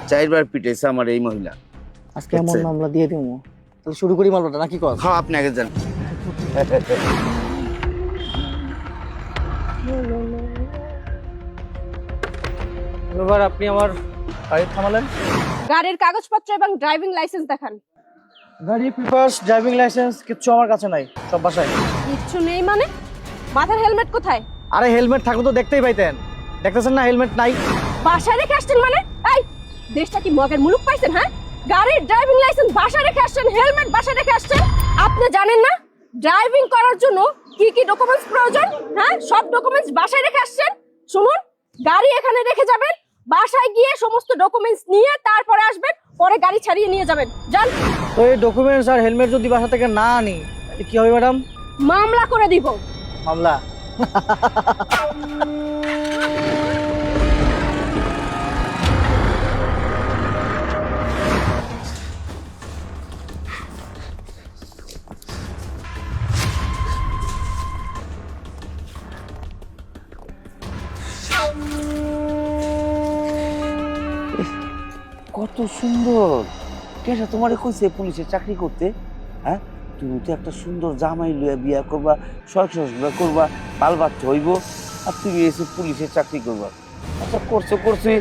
চারবার পিটাইছে আমার এই মহিলা। আজকে এমন মামলা দিয়ে দিব, তাহলে শুরু করি মামলাটা নাকি কর? হ্যাঁ, আপনি আগে যান। এবার আপনি আমার গাড়ি থামালেন। গাড়ির কাগজপত্র এবং ড্রাইভিং লাইসেন্স দেখান। গাড়ি পেপারস, ড্রাইভিং লাইসেন্স কিচ্ছু আমার কাছে নাই, সব বাসায়। কিচ্ছু নেই মানে? মাথার হেলমেট কোথায়? আরে হেলমেট থাকলে তো দেখতেই পাইতেন, দেখতেছেন না হেলমেট নাই। বাসায় রেখে আসছেন মানে? এই দেশটা কি মগের মুলুক পাইছেন? হ্যাঁ, গাড়ির ড্রাইভিং লাইসেন্স বাসায় রেখে আসছেন, হেলমেট বাসায় রেখে আসছেন। আপনি জানেন না ড্রাইভিং করার জন্য কি কি ডকুমেন্টস প্রয়োজন? হ্যাঁ, সব ডকুমেন্টস বাসায় রেখে আসছেন। শুনুন, গাড়ি এখানে রেখে যাবেন, বাসায় গিয়ে সমস্ত ডকুমেন্টস নিয়ে তারপরে আসবেন, পরে গাড়ি ছাড়িয়ে নিয়ে যাবেন। যান। তো এই ডকুমেন্টস আর হেলমেট যদি বাসা থেকে না আনি তাহলে কি হবে ম্যাডাম? মামলা করে দিব। মামলা? কত সুন্দর! কেসা তোমারে কইছে পুলিশে চাকরি করতে? হ্যাঁ, তুমি তো একটা সুন্দর জামাই লইয়া বিয়া করবা, সংসার করবা, বাল বাচ্চা হইব, আর তুমি এসে পুলিশে চাকরি করবা। আচ্ছা, করছি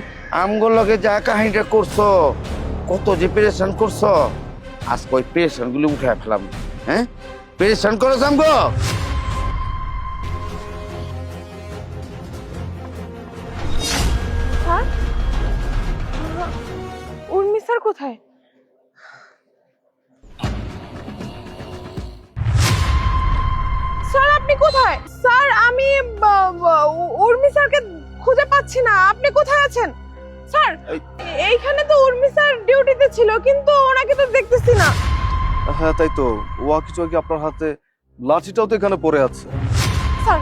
আমগোর লগে যা কাহিনীটা করছো, কত যে পেরেশান করছো, আজকে ওই পেরেশান গুলো উঠে আসলাম। হ্যাঁ, পেরেশান করো আমগো। স্যার, উর্মি স্যার কোথায়? স্যার আপনি কোথায়? স্যার আমি উর্মি স্যারকে খুঁজে পাচ্ছি না, আপনি কোথায় আছেন? স্যার এইখানে তো উর্মি স্যার ডিউটিতে ছিল, কিন্তু ওনাকে তো দেখতেছি না। হ্যাঁ তাই তো, ওয়াকি চকি আপনার হাতে, লাঠিটাও তো এখানে পড়ে আছে। স্যার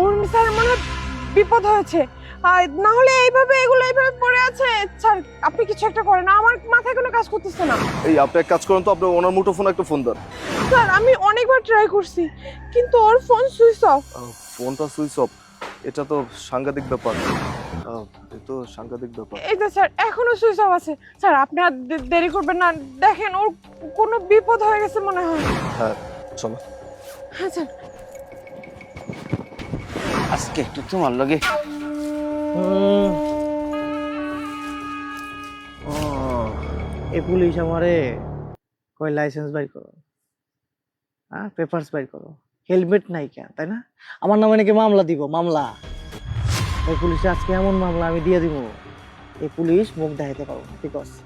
উর্মি স্যার মনে হয় বিপদ হয়েছে, না হলে এইভাবে পড়ে আছে। স্যার আপনি কিছু একটা করেন, আমার মাথায় কোনো কাজ করতেছে না। এই আপনি এক কাজ করেন তো, আপনি ওনার মুঠোফোনে একটা ফোন দেন। স্যার আমি অনেকবার ট্রাই করছি, কিন্তু ওর ফোন সুইচ অফ। ফোনটা সুইচ অফ? এটা তো সাংঘাতিক ব্যাপার, এ তো সাংঘাতিক ব্যাপার। এই তো স্যার এখনো সুইচ অফ আছে। স্যার আপনি আর দেরি করবেন না, দেখেন ওর কোনো বিপদ হয়ে গেছে মনে হয়। হ্যাঁ চলো। হ্যাঁ স্যার। আজকে একটু তোমার লগে এই পুলিশ আমারে কয় লাইসেন্স বাইর করো, হ্যাঁ পেপারস বাইর করো, হেলমেট নাই কেন, তাই না? আমার নামে নাকি মামলা দিব, মামলা। এই পুলিশে আজকে এমন মামলা আমি দিয়ে দিব, এই পুলিশ মুখ দেখাইতে পারবো না। ঠিক আছে?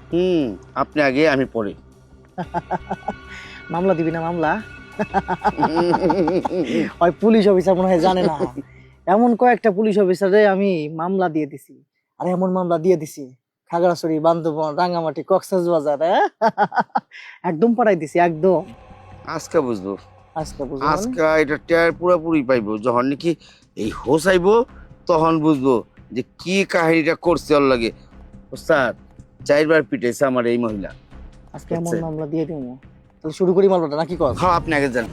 আপনি আগে, আমি পরে। মামলা দিবি না? মামলা? ওই পুলিশ অফিসার মনে হয় জানে না, এমন কয়েকটা পুলিশ অফিসারে আমি মামলা দিয়ে দিছি। আর এমন মামলা দিয়ে দিছি খাগড়াছড়ি, বান্দরবান, রাঙ্গামাটি, কক্সবাজার, একদম পাঠাই দিছি একদম। আজকে বুঝবো, আজকে বুঝবো আজকে এটা টের পুরোপুরি পাইবো, যখন নাকি এই হোসাইবো তখন বুঝবো যে কি কাহিনীটা করছে ওর লাগে। ওস্তাদ, চারবার পিটাইছে আমার এই মহিলা। আজকে এমন মামলা দিয়ে দিব, তাহলে শুরু করি মামলাটা নাকি কর? হ্যাঁ, আপনি আগে যান।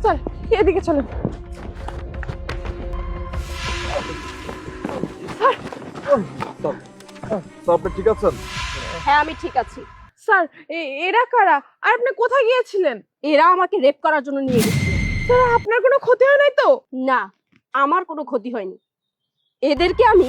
স্যার এদিকে চলেন। আপনি ঠিক আছেন? হ্যাঁ, আমি ঠিক আছি। স্যার এরা কারা, আর আপনি কোথায় গিয়েছিলেন? এরা আমাকে রেপ করার জন্য নিয়ে গেছিল। স্যার আপনার কোনো ক্ষতি হয় নাই তো? না, আমার কোনো ক্ষতি হয়নি। এদেরকে আমি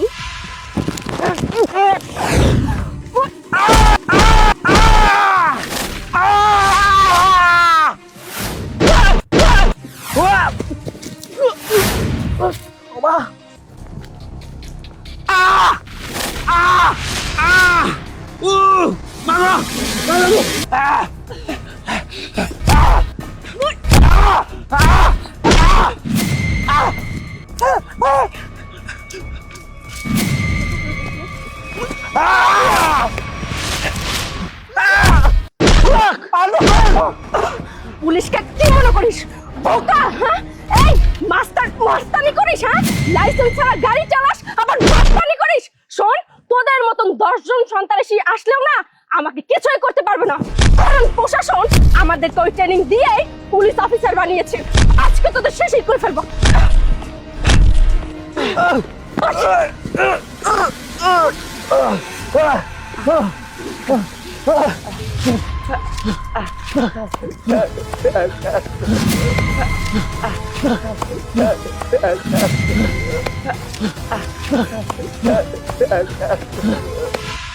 পুলিশকে কি মনে করিস? বোকা? হ্যাঁ, এই মাস্তানি করিস? হ্যাঁ, লাইসেন্স ছাড়া গাড়ি চালাস, আবার মাস্তানি করিস? শোন, তোদের মতন 10 জন সন্ত্রাসী আসলেও না আমাকে কিছুই করতে পারবে পারবে না, কারণ প্রশাসন আমাদেরকে ওই ট্রেনিং দিয়ে পুলিশ অফিসার বানিয়েছে। আজকে তোদের শেষই করে ফেলবো।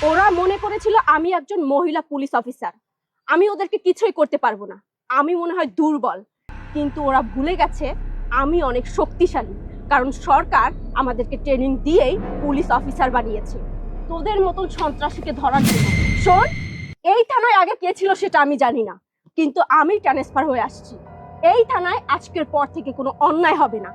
ওরা মনে করেছিল আমি একজন মহিলা পুলিশ অফিসার, আমি ওদেরকে কিছুই করতে পারবো না, আমি মনে হয় দুর্বল। কিন্তু ওরা ভুলে গেছে আমি অনেক শক্তিশালী, কারণ সরকার আমাদেরকে ট্রেনিং দিয়েই পুলিশ অফিসার বানিয়েছে তোদের মতন সন্ত্রাসীকে ধরার জন্য। শোন, এই থানায় আগে কে ছিল সেটা আমি জানি না, কিন্তু আমি ট্রান্সফার হয়ে আসছি। এই থানায় আজকের পর থেকে কোনো অন্যায় হবে না,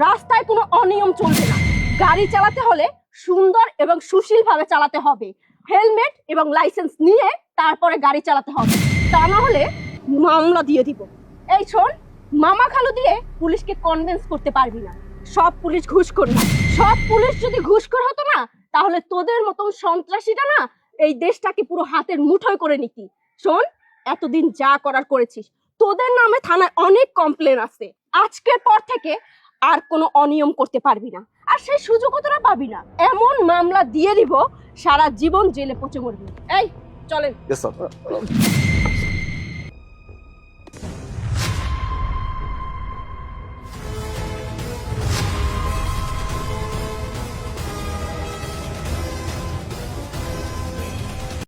রাস্তায় কোনো অনিয়ম চলবে না। গাড়ি চালাতে হলে সুন্দর এবং সুশীলভাবে চালাতে হবে, হেলমেট এবং লাইসেন্স নিয়ে তারপরে গাড়ি চালাতে হবে, তা না হলে মামলা দিয়ে দিব। এই শোন, মামা খালু দিয়ে পুলিশকে কনভিন্স করতে পারবি না, সব পুলিশ ঘুষখোর না। সব পুলিশ যদি ঘুষখোর হতো না, তাহলে তোদের মতন সন্ত্রাসীরা না এই দেশটাকে পুরো হাতের মুঠোয় করে নিতি। শোন, এতদিন যা করার করেছিস, তোদের নামে থানায় অনেক কমপ্লেন আছে। আজকের পর থেকে আর কোনো অনিয়ম করতে পারবি না, আর সেই সুযোগও তোরা পাবি না। এমন মামলা দিয়ে দিব সারা জীবন জেলে পচে মরবি। এই চলেন। Yes sir.